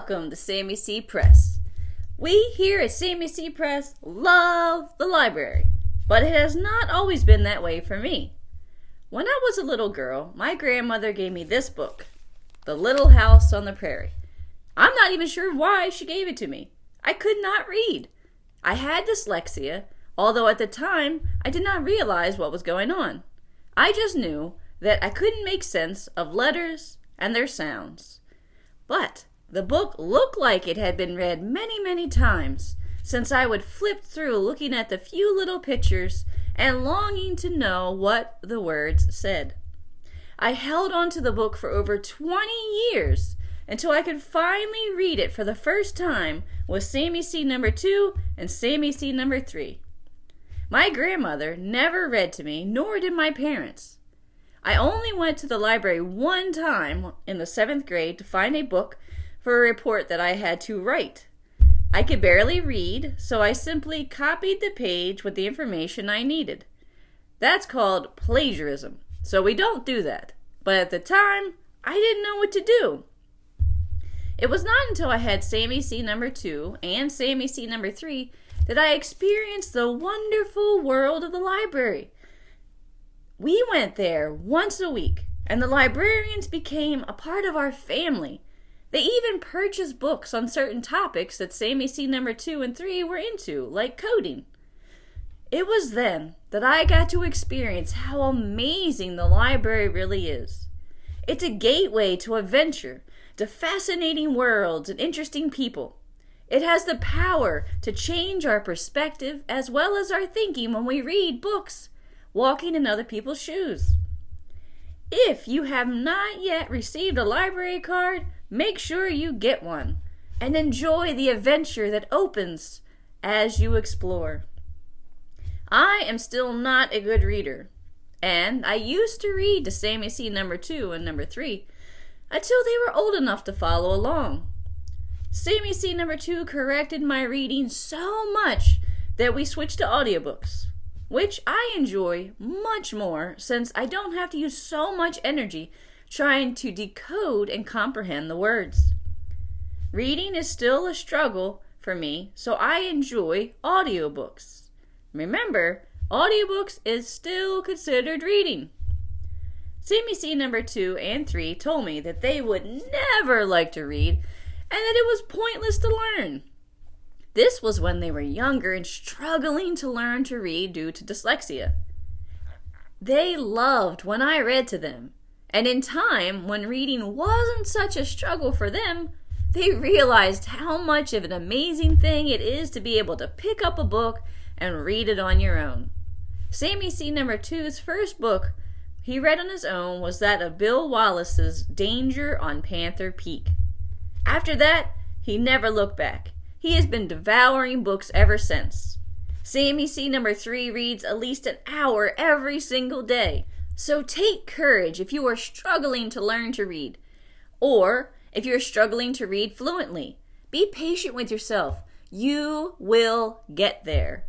Welcome to Sammy C. Press. We here at Sammy C. Press love the library, but it has not always been that way for me. When I was a little girl, my grandmother gave me this book, The Little House on the Prairie. I'm not even sure why she gave it to me. I could not read. I had dyslexia, although at the time I did not realize what was going on. I just knew that I couldn't make sense of letters and their sounds. But the book looked like it had been read many, many times, since I would flip through looking at the few little pictures and longing to know what the words said. I held on to the book for over 20 years until I could finally read it for the first time with Sammy C. number 2 and Sammy C. number 3. My grandmother never read to me, nor did my parents. I only went to the library one time in the 7th grade to find a book for a report that I had to write. I could barely read, so I simply copied the page with the information I needed. That's called plagiarism, so we don't do that. But at the time, I didn't know what to do. It was not until I had Sammy C. number 2 and Sammy C. number 3 that I experienced the wonderful world of the library. We went there once a week, and the librarians became a part of our family. They even purchased books on certain topics that Sammy C. number 2 and 3 were into, like coding. It was then that I got to experience how amazing the library really is. It's a gateway to adventure, to fascinating worlds and interesting people. It has the power to change our perspective as well as our thinking when we read books, walking in other people's shoes. If you have not yet received a library card, make sure you get one and enjoy the adventure that opens as you explore. I am still not a good reader, and I used to read to Sammy C. number 2 and number 3 until they were old enough to follow along. Sammy C. number 2 corrected my reading so much that we switched to audiobooks, which I enjoy much more since I don't have to use so much energy trying to decode and comprehend the words. Reading is still a struggle for me, so I enjoy audiobooks. Remember, audiobooks is still considered reading. Sammy C. number 2 and 3 told me that they would never like to read and that it was pointless to learn. This was when they were younger and struggling to learn to read due to dyslexia. They loved when I read to them, and in time, when reading wasn't such a struggle for them, they realized how much of an amazing thing it is to be able to pick up a book and read it on your own. Sammy C. number 2's first book he read on his own was that of Bill Wallace's Danger on Panther Peak. After that, he never looked back. He has been devouring books ever since. Sammy C. number 3 reads at least an hour every single day. So take courage if you are struggling to learn to read, or if you're struggling to read fluently. Be patient with yourself. You will get there.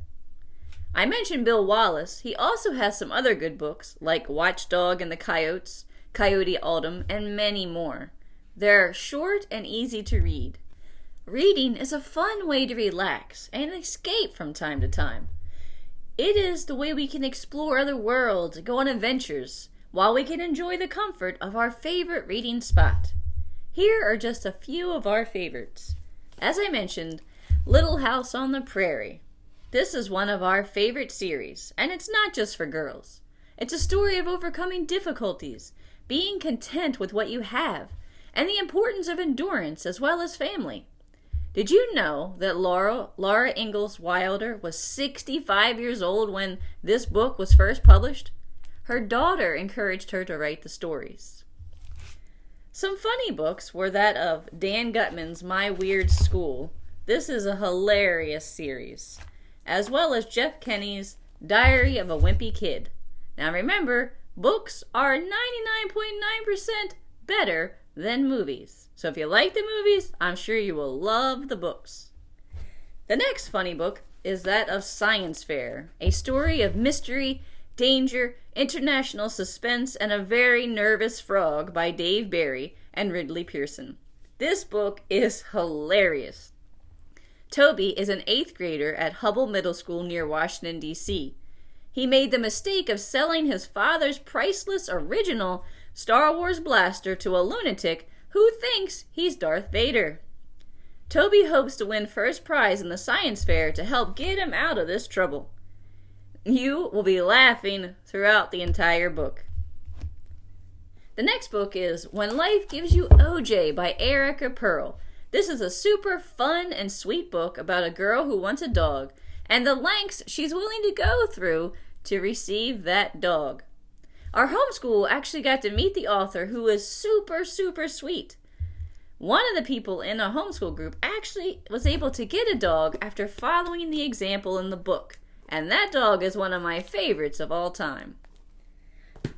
I mentioned Bill Wallace. He also has some other good books, like Watchdog and the Coyotes, Coyote Autumn, and many more. They're short and easy to read. Reading is a fun way to relax and escape from time to time. It is the way we can explore other worlds and go on adventures, while we can enjoy the comfort of our favorite reading spot. Here are just a few of our favorites. As I mentioned, Little House on the Prairie. This is one of our favorite series, and it's not just for girls. It's a story of overcoming difficulties, being content with what you have, and the importance of endurance as well as family. Did you know that Laura Ingalls Wilder was 65 years old when this book was first published? Her daughter encouraged her to write the stories. Some funny books were that of Dan Gutman's My Weird School. This is a hilarious series, as well as Jeff Kenny's Diary of a Wimpy Kid. Now remember, books are 99.9% better than movies. So if you like the movies, I'm sure you will love the books. The next funny book is that of Science Fair, a story of mystery, danger, international suspense, and a very nervous frog by Dave Barry and Ridley Pearson. This book is hilarious. Toby is an 8th grader at Hubble Middle School near Washington, D.C. He made the mistake of selling his father's priceless original Star Wars blaster to a lunatic who thinks he's Darth Vader. Toby hopes to win first prize in the science fair to help get him out of this trouble. You will be laughing throughout the entire book. The next book is When Life Gives You OJ by Erica Pearl. This is a super fun and sweet book about a girl who wants a dog and the lengths she's willing to go through to receive that dog. Our homeschool actually got to meet the author, who is super, super sweet. One of the people in a homeschool group actually was able to get a dog after following the example in the book, and that dog is one of my favorites of all time.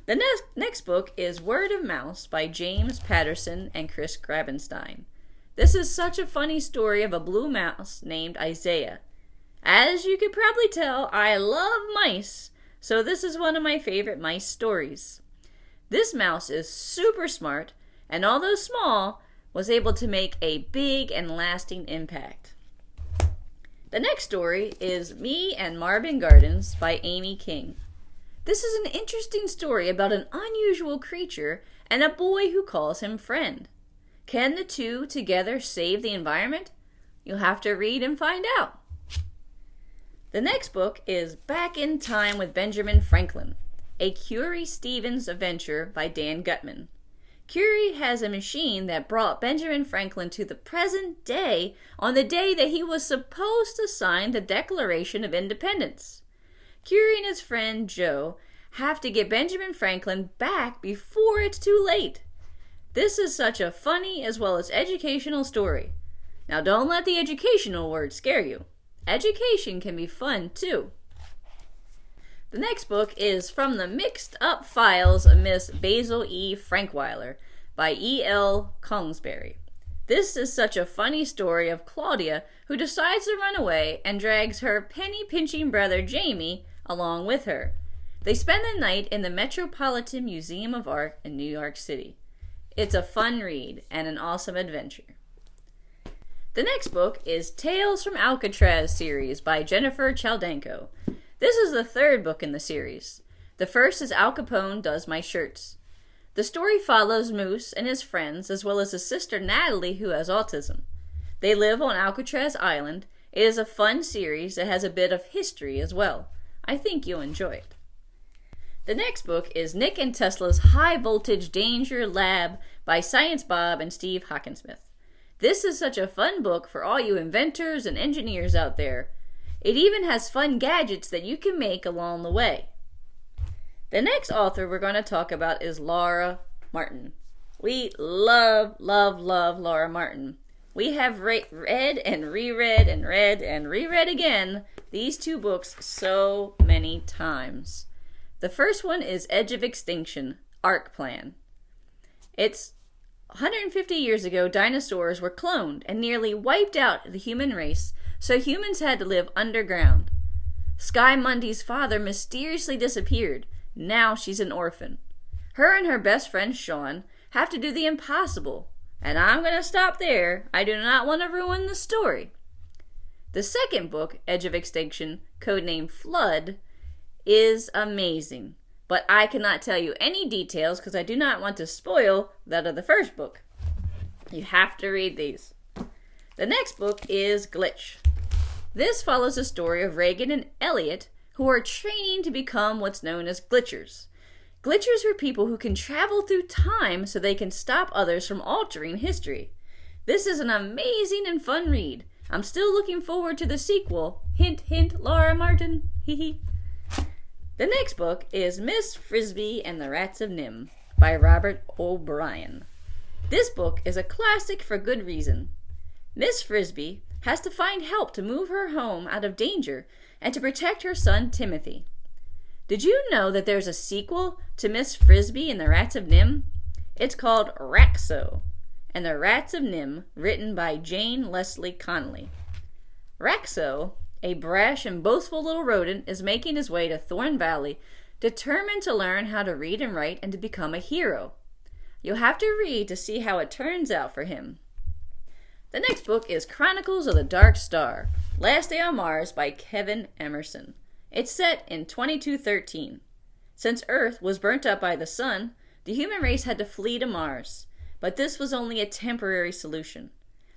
The next book is Word of Mouse by James Patterson and Chris Grabenstein. This is such a funny story of a blue mouse named Isaiah. As you could probably tell, I love mice, so this is one of my favorite mice stories. This mouse is super smart, and although small, was able to make a big and lasting impact. The next story is Me and Marvin Gardens by Amy King. This is an interesting story about an unusual creature and a boy who calls him friend. Can the two together save the environment? You'll have to read and find out. The next book is Back in Time with Benjamin Franklin, a Curie Stevens adventure by Dan Gutman. Curie has a machine that brought Benjamin Franklin to the present day on the day that he was supposed to sign the Declaration of Independence. Curie and his friend Joe have to get Benjamin Franklin back before it's too late. This is such a funny as well as educational story. Now don't let the educational word scare you. Education can be fun too. The next book is From the Mixed Up Files of Miss Basil E. Frankweiler by E.L. Kongsberry. This is such a funny story of Claudia, who decides to run away and drags her penny-pinching brother Jamie along with her. They spend the night in the Metropolitan Museum of Art in New York City. It's a fun read and an awesome adventure. The next book is Tales from Alcatraz series by Jennifer Chaldanko. This is the 3rd book in the series. The first is Al Capone Does My Shirts. The story follows Moose and his friends, as well as his sister Natalie, who has autism. They live on Alcatraz Island. It is a fun series that has a bit of history as well. I think you'll enjoy it. The next book is Nick and Tesla's High Voltage Danger Lab by Science Bob and Steve Hockensmith. This is such a fun book for all you inventors and engineers out there. It even has fun gadgets that you can make along the way. The next author we're going to talk about is Laura Martin. We love Laura Martin. We have read and reread and read and reread again these 2 books so many times. The first one is Edge of Extinction, Ark Plan. It's 150 years ago, dinosaurs were cloned and nearly wiped out the human race, so humans had to live underground. Sky Mundy's father mysteriously disappeared. Now she's an orphan. Her and her best friend Sean have to do the impossible, and I'm going to stop there. I do not want to ruin the story. The second book, Edge of Extinction, codenamed Flood, is amazing, but I cannot tell you any details because I do not want to spoil that of the first book. You have to read these. The next book is Glitch. This follows the story of Reagan and Elliot, who are training to become what's known as glitchers. Glitchers are people who can travel through time so they can stop others from altering history. This is an amazing and fun read. I'm still looking forward to the sequel. Hint, hint, Laura Martin. Hee. The next book is Miss Frisbee and the Rats of Nim by Robert O'Brien. This book is a classic for good reason. Miss Frisbee has to find help to move her home out of danger and to protect her son Timothy. Did you know that there's a sequel to Miss Frisbee and the Rats of Nim? It's called Raxo and the Rats of Nim, written by Jane Leslie Connolly. Raxo, a brash and boastful little rodent, is making his way to Thorn Valley, determined to learn how to read and write and to become a hero. You'll have to read to see how it turns out for him. The next book is Chronicles of the Dark Star, Last Day on Mars by Kevin Emerson. It's set in 2213. Since Earth was burnt up by the sun, the human race had to flee to Mars, but this was only a temporary solution.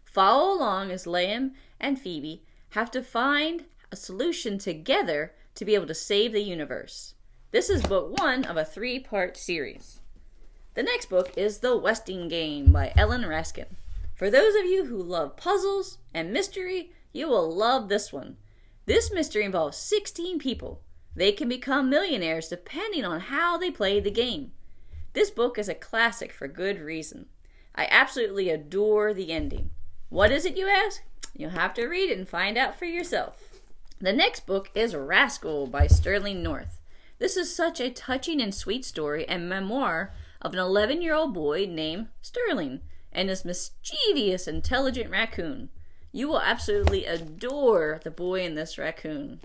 Follow along as Liam and Phoebe have to find a solution together to be able to save the universe. This is book 1 of a 3-part series. The next book is The Westing Game by Ellen Raskin. For those of you who love puzzles and mystery, you will love this one. This mystery involves 16 people. They can become millionaires depending on how they play the game. This book is a classic for good reason. I absolutely adore the ending. What is it, you ask? You'll have to read it and find out for yourself. The next book is Rascal by Sterling North. This is such a touching and sweet story and memoir of an 11-year-old boy named Sterling and his mischievous, intelligent raccoon. You will absolutely adore the boy in this raccoon.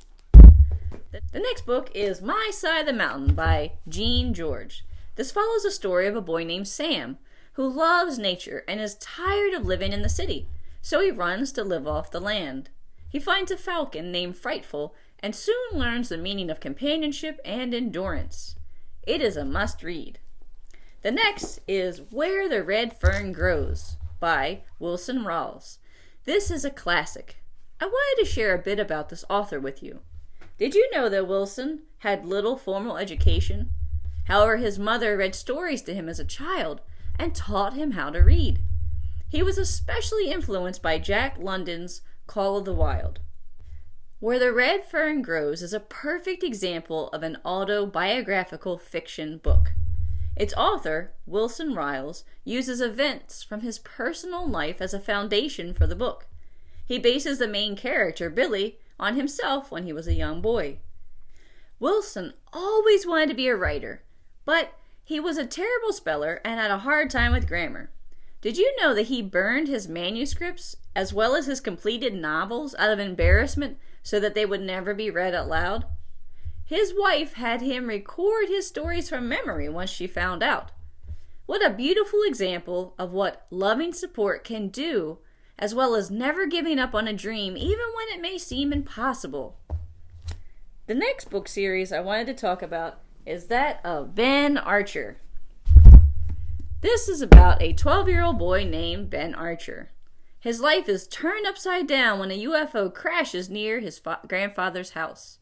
The next book is My Side of the Mountain by Jean George. This follows the story of a boy named Sam who loves nature and is tired of living in the city, so he runs to live off the land. He finds a falcon named Frightful and soon learns the meaning of companionship and endurance. It is a must-read. The next is Where the Red Fern Grows by Wilson Rawls. This is a classic. I wanted to share a bit about this author with you. Did you know that Wilson had little formal education? However, his mother read stories to him as a child and taught him how to read. He was especially influenced by Jack London's Call of the Wild. Where the Red Fern Grows is a perfect example of an autobiographical fiction book. Its author, Wilson Rawls, uses events from his personal life as a foundation for the book. He bases the main character, Billy, on himself when he was a young boy. Wilson always wanted to be a writer, but he was a terrible speller and had a hard time with grammar. Did you know that he burned his manuscripts as well as his completed novels out of embarrassment so that they would never be read out loud? His wife had him record his stories from memory once she found out. What a beautiful example of what loving support can do, as well as never giving up on a dream even when it may seem impossible. The next book series I wanted to talk about is that of Ben Archer. This is about a 12-year-old boy named Ben Archer. His life is turned upside down when a UFO crashes near his grandfather's house.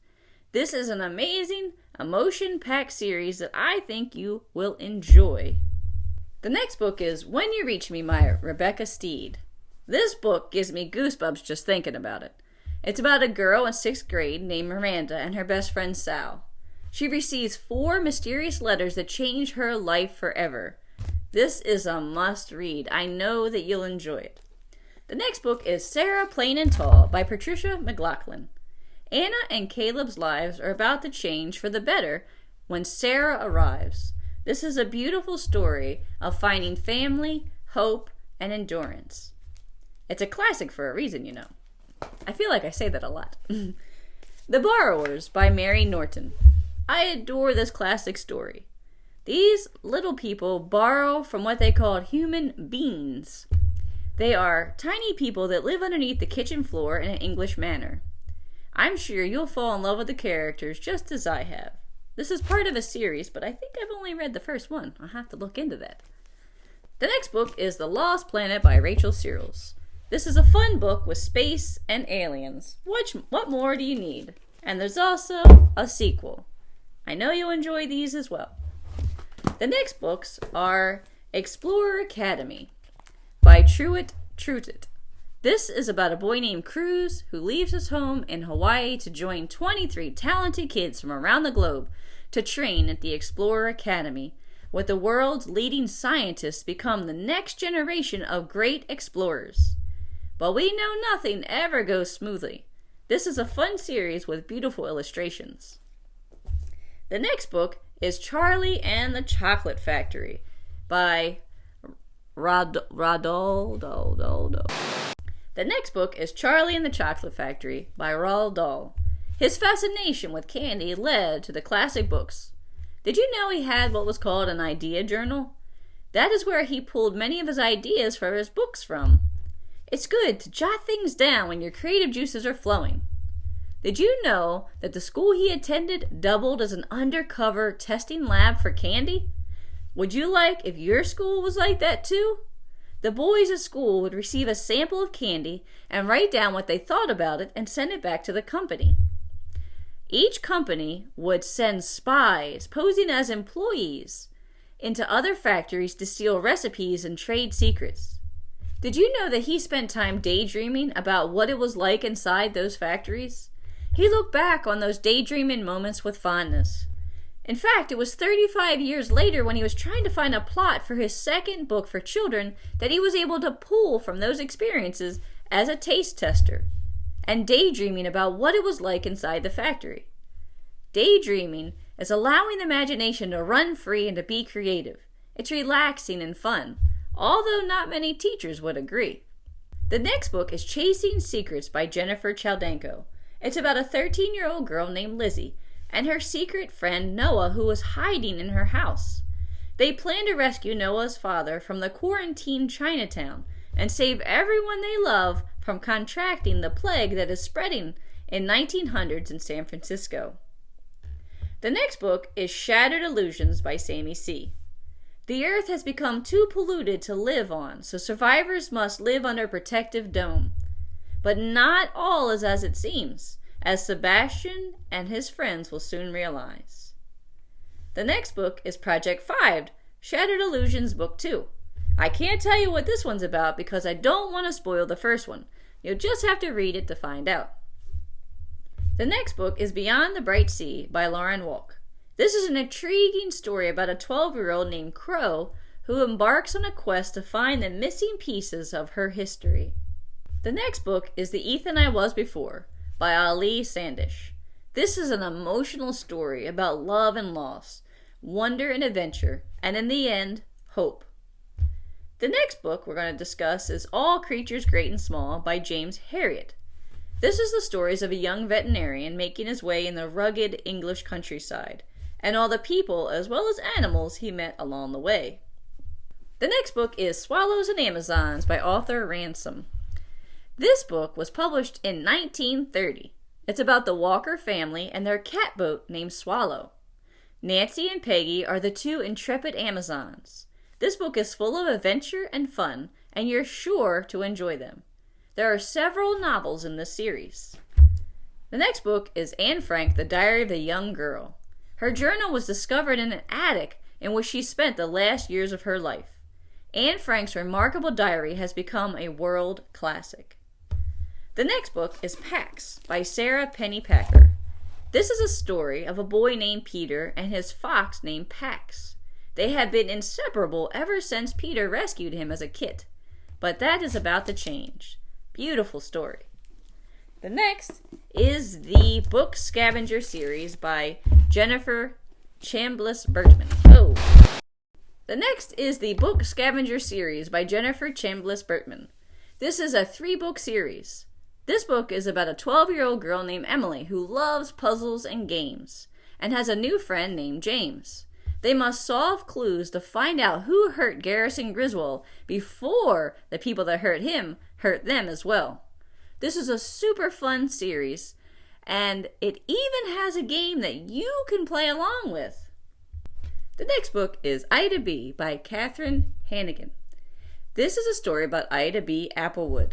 This is an amazing, emotion-packed series that I think you will enjoy. The next book is When You Reach Me by Rebecca Steed. This book gives me goosebumps just thinking about it. It's about a girl in 6th grade named Miranda and her best friend Sal. She receives 4 mysterious letters that change her life forever. This is a must-read. I know that you'll enjoy it. The next book is Sarah Plain and Tall by Patricia McLaughlin. Anna and Caleb's lives are about to change for the better when Sarah arrives. This is a beautiful story of finding family, hope, and endurance. It's a classic for a reason, you know. I feel like I say that a lot. The Borrowers by Mary Norton. I adore this classic story. These little people borrow from what they call human beings. They are tiny people that live underneath the kitchen floor in an English manor. I'm sure you'll fall in love with the characters just as I have. This is part of a series, but I think I've only read the first one. I'll have to look into that. The next book is The Lost Planet by Rachel Searles. This is a fun book with space and aliens. What more do you need? And there's also a sequel. I know you'll enjoy these as well. The next books are Explorer Academy by Truett Truitt. This is about a boy named Cruz who leaves his home in Hawaii to join 23 talented kids from around the globe to train at the Explorer Academy, with the world's leading scientists become the next generation of great explorers. But we know nothing ever goes smoothly. This is a fun series with beautiful illustrations. The next book is Charlie and the Chocolate Factory by Roald Dahl. The next book is Charlie and the Chocolate Factory by Roald Dahl. His fascination with candy led to the classic books. Did you know he had what was called an idea journal? That is where he pulled many of his ideas for his books from. It's good to jot things down when your creative juices are flowing. Did you know that the school he attended doubled as an undercover testing lab for candy? Would you like if your school was like that too? The boys at school would receive a sample of candy and write down what they thought about it and send it back to the company. Each company would send spies posing as employees into other factories to steal recipes and trade secrets. Did you know that he spent time daydreaming about what it was like inside those factories? He looked back on those daydreaming moments with fondness. In fact, it was 35 years later when he was trying to find a plot for his second book for children that he was able to pull from those experiences as a taste tester and daydreaming about what it was like inside the factory. Daydreaming is allowing the imagination to run free and to be creative. It's relaxing and fun, although not many teachers would agree. The next book is Chasing Secrets by Jennifer Chaldanko. It's about a 13-year-old girl named Lizzie and her secret friend Noah, who was hiding in her house. They plan to rescue Noah's father from the quarantined Chinatown and save everyone they love from contracting the plague that is spreading in 1900s in San Francisco. The next book is Shattered Illusions by Sammy C. The earth has become too polluted to live on, so survivors must live under a protective dome. But not all is as it seems, as Sebastian and his friends will soon realize. The next book is Project 5, Shattered Illusions Book 2. I can't tell you what this one's about because I don't want to spoil the first one. You'll just have to read it to find out. The next book is Beyond the Bright Sea by Lauren Walk. This is an intriguing story about a 12-year-old named Crow who embarks on a quest to find the missing pieces of her history. The next book is The Ethan I Was Before by Ali Sandish. This is an emotional story about love and loss, wonder and adventure, and in the end, hope. The next book we're going to discuss is All Creatures Great and Small by James Herriot. This is the stories of a young veterinarian making his way in the rugged English countryside, and all the people as well as animals he met along the way. The next book is Swallows and Amazons by Arthur Ransom. This book was published in 1930. It's about the Walker family and their cat boat named Swallow. Nancy and Peggy are the two intrepid Amazons. This book is full of adventure and fun, and you're sure to enjoy them. There are several novels in this series. The next book is Anne Frank, The Diary of a Young Girl. Her journal was discovered in an attic in which she spent the last years of her life. Anne Frank's remarkable diary has become a world classic. The next book is Pax by Sarah Pennypacker. This is a story of a boy named Peter and his fox named Pax. They have been inseparable ever since Peter rescued him as a kit, but that is about to change. Beautiful story. The next is the Book Scavenger series by Jennifer Chambliss Bertman. The next is the Book Scavenger series by Jennifer Chambliss Bertman. This is a 3-book series. This book is about a 12-year-old girl named Emily who loves puzzles and games and has a new friend named James. They must solve clues to find out who hurt Garrison Griswold before the people that hurt him hurt them as well. This is a super fun series, and it even has a game that you can play along with. The next book is Ida B. by Catherine Hannigan. This is a story about Ida B. Applewood.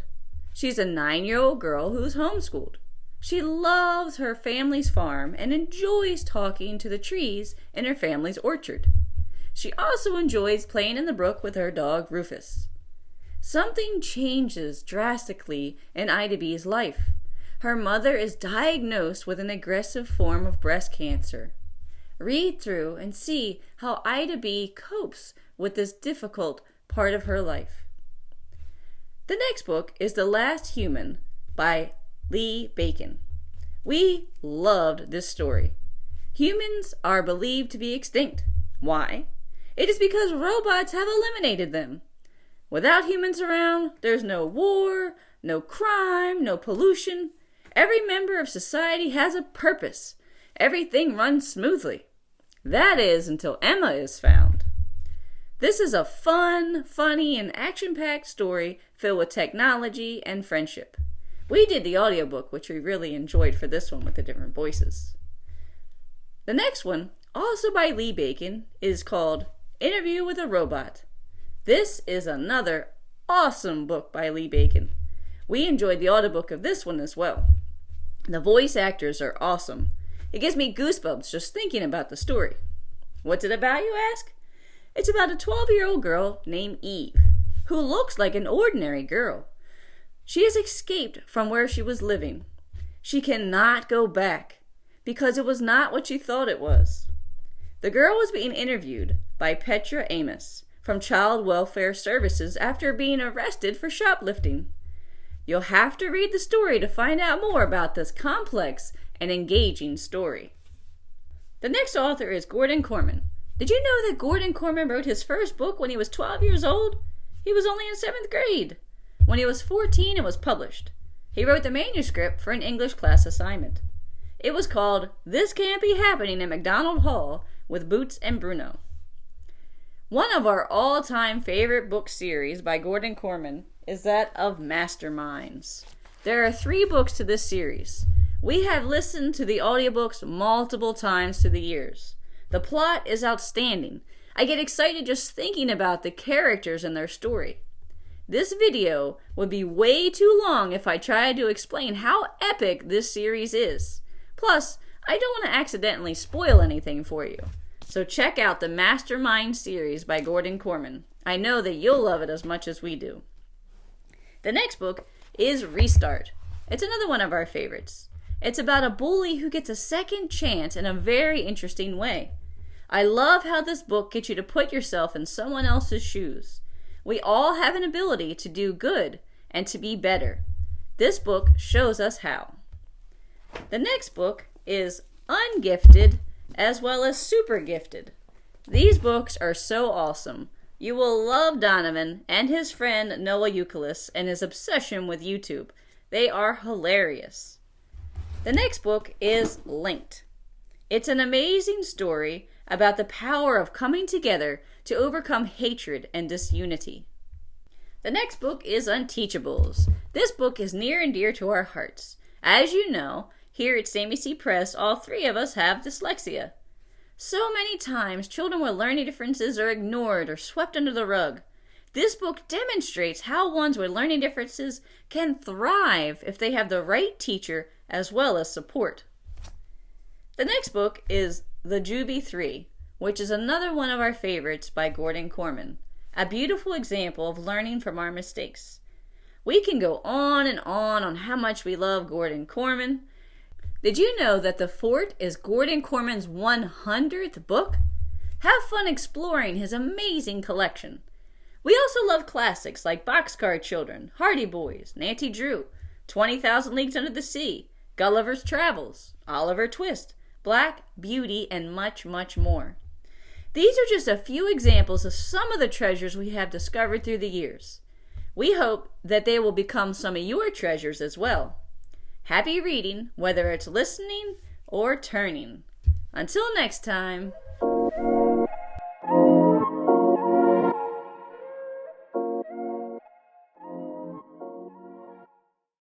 She's a 9-year-old girl who's homeschooled. She loves her family's farm and enjoys talking to the trees in her family's orchard. She also enjoys playing in the brook with her dog Rufus. Something changes drastically in Ida B's life. Her mother is diagnosed with an aggressive form of breast cancer. Read through and see how Ida B copes with this difficult part of her life. The next book is The Last Human by Lee Bacon. We loved this story. Humans are believed to be extinct. Why? It is because robots have eliminated them. Without humans around, there's no war, no crime, no pollution. Every member of society has a purpose. Everything runs smoothly. That is until Emma is found. This is a fun, funny, and action-packed story filled with technology and friendship. We did the audiobook, which we really enjoyed for this one with the different voices. The next one, also by Lee Bacon, is called Interview with a Robot. This is another awesome book by Lee Bacon. We enjoyed the audiobook of this one as well. The voice actors are awesome. It gives me goosebumps just thinking about the story. What's it about, you ask? It's about a 12-year-old girl named Eve, who looks like an ordinary girl. She has escaped from where she was living. She cannot go back because it was not what she thought it was. The girl was being interviewed by Petra Amos from Child Welfare Services after being arrested for shoplifting. You'll have to read the story to find out more about this complex and engaging story. The next author is Gordon Corman. Did you know that Gordon Corman wrote his first book when he was 12 years old? He was only in 7th grade. When he was 14, it was published. He wrote the manuscript for an English class assignment. It was called This Can't Be Happening in McDonald Hall with Boots and Bruno. One of our all-time favorite book series by Gordon Corman is that of Masterminds. There are 3 books to this series. We have listened to the audiobooks multiple times through the years. The plot is outstanding. I get excited just thinking about the characters and their story. This video would be way too long if I tried to explain how epic this series is. Plus, I don't want to accidentally spoil anything for you. So check out the Mastermind series by Gordon Corman. I know that you'll love it as much as we do. The next book is Restart. It's another one of our favorites. It's about a bully who gets a second chance in a very interesting way. I love how this book gets you to put yourself in someone else's shoes. We all have an ability to do good and to be better. This book shows us how. The next book is Ungifted as well as Super Gifted. These books are so awesome. You will love Donovan and his friend Noah Euclid and his obsession with YouTube. They are hilarious. The next book is Linked. It's an amazing story about the power of coming together to overcome hatred and disunity. The next book is Unteachables. This book is near and dear to our hearts. As you know, here at Sammy C. Press, all 3 of us have dyslexia. So many times, children with learning differences are ignored or swept under the rug. This book demonstrates how ones with learning differences can thrive if they have the right teacher as well as support. The next book is The Juby 3, which is another one of our favorites by Gordon Corman, a beautiful example of learning from our mistakes. We can go on and on how much we love Gordon Corman. Did you know that The Fort is Gordon Corman's 100th book? Have fun exploring his amazing collection. We also love classics like Boxcar Children, Hardy Boys, Nancy Drew, 20,000 Leagues Under the Sea, Gulliver's Travels, Oliver Twist, Black Beauty, and much, much more. These are just a few examples of some of the treasures we have discovered through the years. We hope that they will become some of your treasures as well. Happy reading, whether it's listening or turning. Until next time.